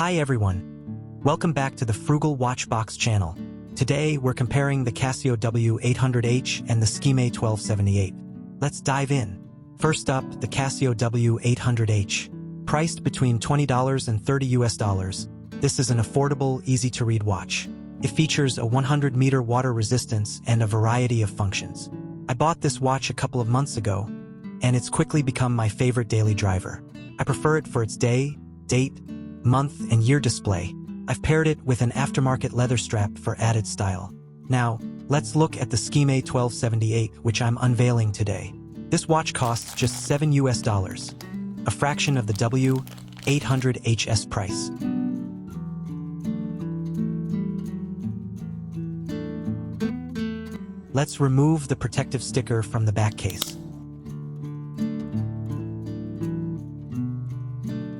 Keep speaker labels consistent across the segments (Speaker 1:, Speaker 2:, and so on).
Speaker 1: Hi everyone. Welcome back to the Frugal Watchbox channel. Today we're comparing the Casio W-800H and the Skmei 1278. Let's dive in. First up, the Casio W-800H. Priced between $20 and $30 US. This is an affordable, easy-to-read watch. It features a 100-meter water resistance and a variety of functions. I bought this watch a couple of months ago, and it's quickly become my favorite daily driver. I prefer it for its day, date, month, and year display. I've paired it with an aftermarket leather strap for added style. Now, let's look at the Skmei 1278, which I'm unveiling today. This watch costs just $7 US, a fraction of the W-800H's price. Let's remove the protective sticker from the back case.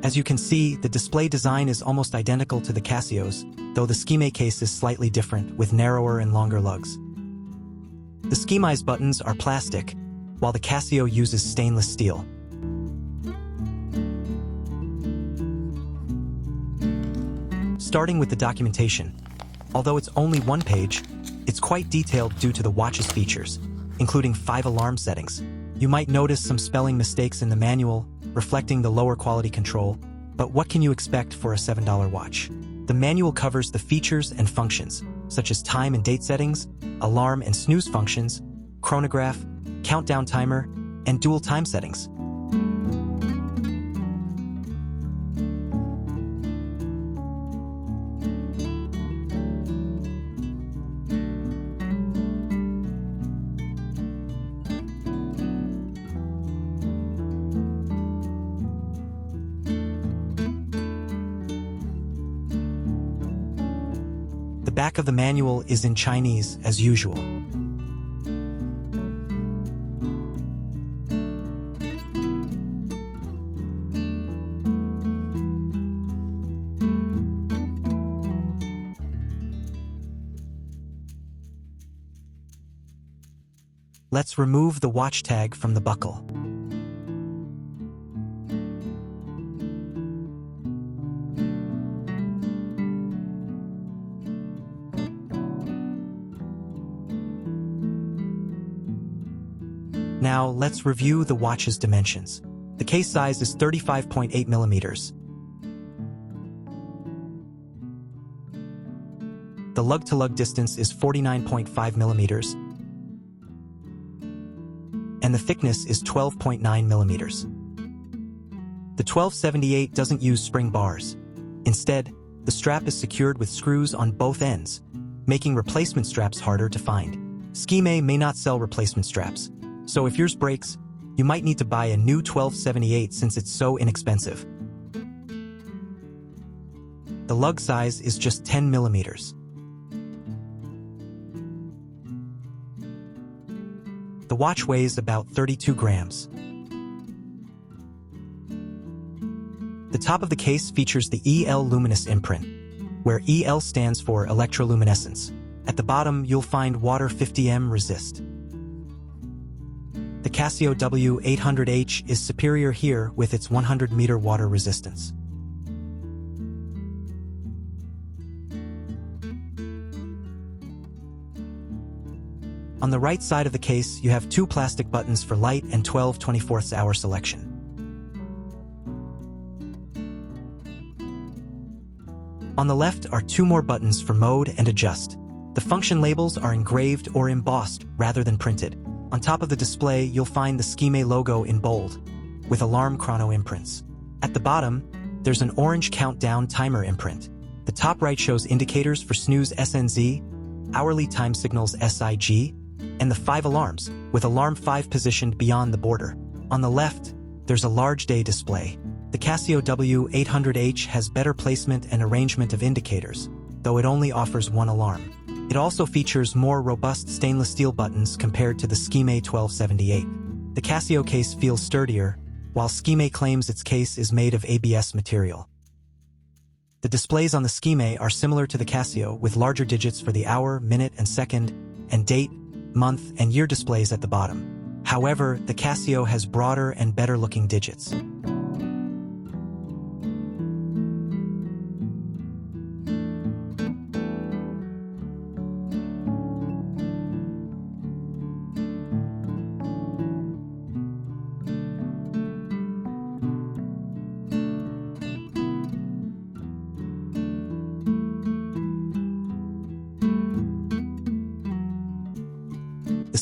Speaker 1: As you can see, the display design is almost identical to the Casio's, though the Skmei case is slightly different, with narrower and longer lugs. The Skmei's buttons are plastic, while the Casio uses stainless steel. Starting with the documentation. Although it's only one page, it's quite detailed due to the watch's features, including 5 alarm settings. You might notice some spelling mistakes in the manual, reflecting the lower quality control, but what can you expect for a $7 watch? The manual covers the features and functions, such as time and date settings, alarm and snooze functions, chronograph, countdown timer, and dual time settings. The back of the manual is in Chinese, as usual. Let's remove the watch tag from the buckle. Now, let's review the watch's dimensions. The case size is 35.8 millimeters. The lug-to-lug distance is 49.5 millimeters. And the thickness is 12.9 millimeters. The 1278 doesn't use spring bars. Instead, the strap is secured with screws on both ends, making replacement straps harder to find. Skmei may not sell replacement straps, so if yours breaks, you might need to buy a new 1278 since it's so inexpensive. The lug size is just 10 millimeters. The watch weighs about 32 grams. The top of the case features the EL luminous imprint, where EL stands for electroluminescence. At the bottom, you'll find water 50M resist. The Casio W-800H is superior here with its 100-meter water resistance. On the right side of the case, you have 2 plastic buttons for light and 12 24-hour selection. On the left are 2 more buttons for mode and adjust. The function labels are engraved or embossed rather than printed. On top of the display, you'll find the Skmei logo in bold, with alarm chrono imprints. At the bottom, there's an orange countdown timer imprint. The top right shows indicators for snooze SNZ, hourly time signals SIG, and the 5 alarms, with alarm 5 positioned beyond the border. On the left, there's a large day display. The Casio W-800H has better placement and arrangement of indicators, though it only offers 1 alarm. It also features more robust stainless steel buttons compared to the Skmei 1278. The Casio case feels sturdier, while Skmei claims its case is made of ABS material. The displays on the Skmei are similar to the Casio, with larger digits for the hour, minute, and second, and date, month, and year displays at the bottom. However, the Casio has broader and better-looking digits.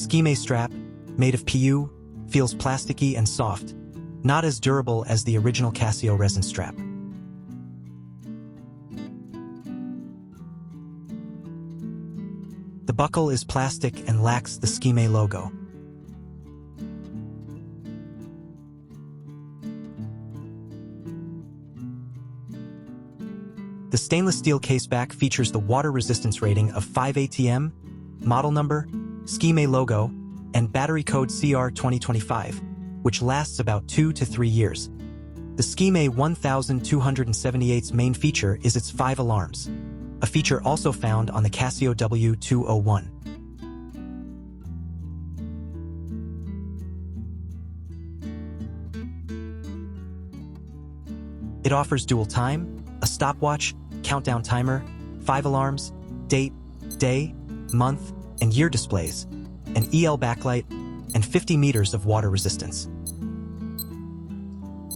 Speaker 1: Skmei strap, made of PU, feels plasticky and soft, not as durable as the original Casio resin strap. The buckle is plastic and lacks the Skmei logo. The stainless steel caseback features the water resistance rating of 5 ATM, model number, Skmei logo, and battery code CR2025, which lasts about 2 to 3 years. The Skmei 1278's main feature is its 5 alarms, a feature also found on the Casio W-201. It offers dual time, a stopwatch, countdown timer, 5 alarms, date, day, month, and year displays, an EL backlight, and 50 meters of water resistance.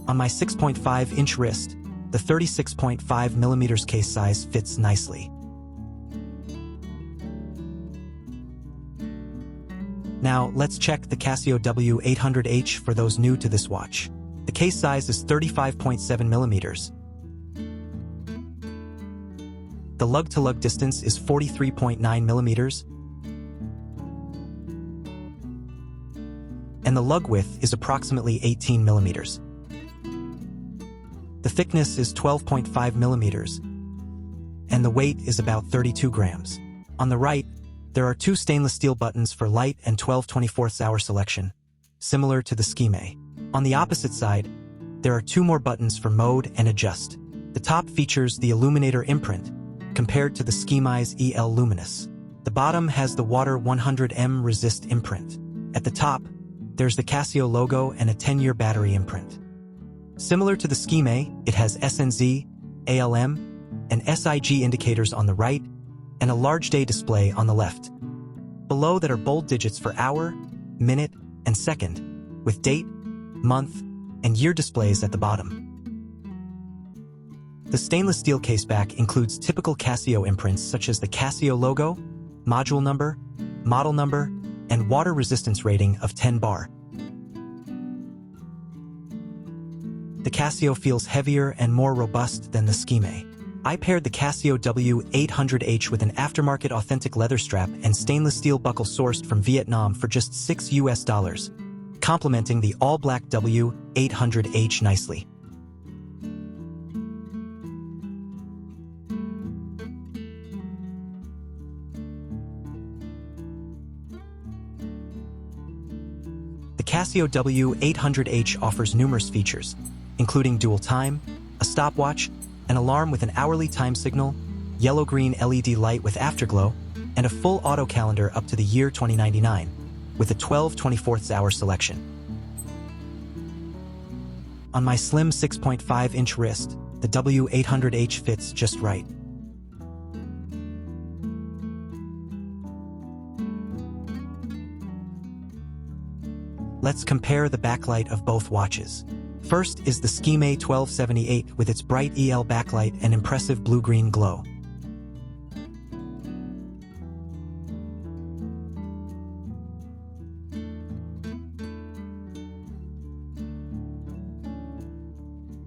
Speaker 1: On my 6.5-inch wrist, the 36.5mm case size fits nicely. Now, let's check the Casio W-800H for those new to this watch. The case size is 35.7mm. The lug-to-lug distance is 43.9mm, and the lug width is approximately 18mm. The thickness is 12.5mm, and the weight is about 32 grams. On the right, there are 2 stainless steel buttons for light and 12/24-hour selection, similar to the Skmei. On the opposite side, there are 2 more buttons for mode and adjust. The top features the Illuminator imprint, compared to the Skmei's EL Luminous. The bottom has the Water 100M Resist imprint. At the top, there's the Casio logo and a 10-year battery imprint. Similar to the Skmei, it has SNZ, ALM, and SIG indicators on the right, and a large day display on the left. Below that are bold digits for hour, minute, and second, with date, month, and year displays at the bottom. The stainless steel caseback includes typical Casio imprints such as the Casio logo, module number, model number, and water resistance rating of 10 bar. The Casio feels heavier and more robust than the Skmei. I paired the Casio W-800H with an aftermarket authentic leather strap and stainless steel buckle sourced from Vietnam for just $6, complementing the all-black W-800H nicely. The Casio W-800H offers numerous features, including dual time, a stopwatch, an alarm with an hourly time signal, yellow-green LED light with afterglow, and a full auto calendar up to the year 2099, with a 12/24-hour selection. On my slim 6.5-inch wrist, the W-800H fits just right. Let's compare the backlight of both watches. First is the Skmei 1278 with its bright EL backlight and impressive blue-green glow.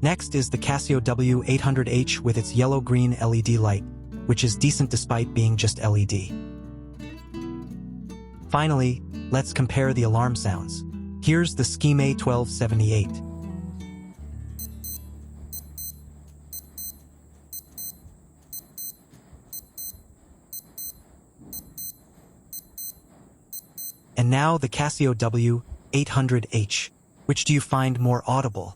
Speaker 1: Next is the Casio W-800H with its yellow-green LED light, which is decent despite being just LED. Finally, let's compare the alarm sounds. Here's the Skmei 1278. And now the Casio W-800H. Which do you find more audible?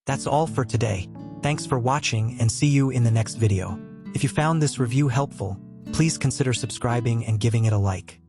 Speaker 1: That's all for today. Thanks for watching and see you in the next video. If you found this review helpful, please consider subscribing and giving it a like.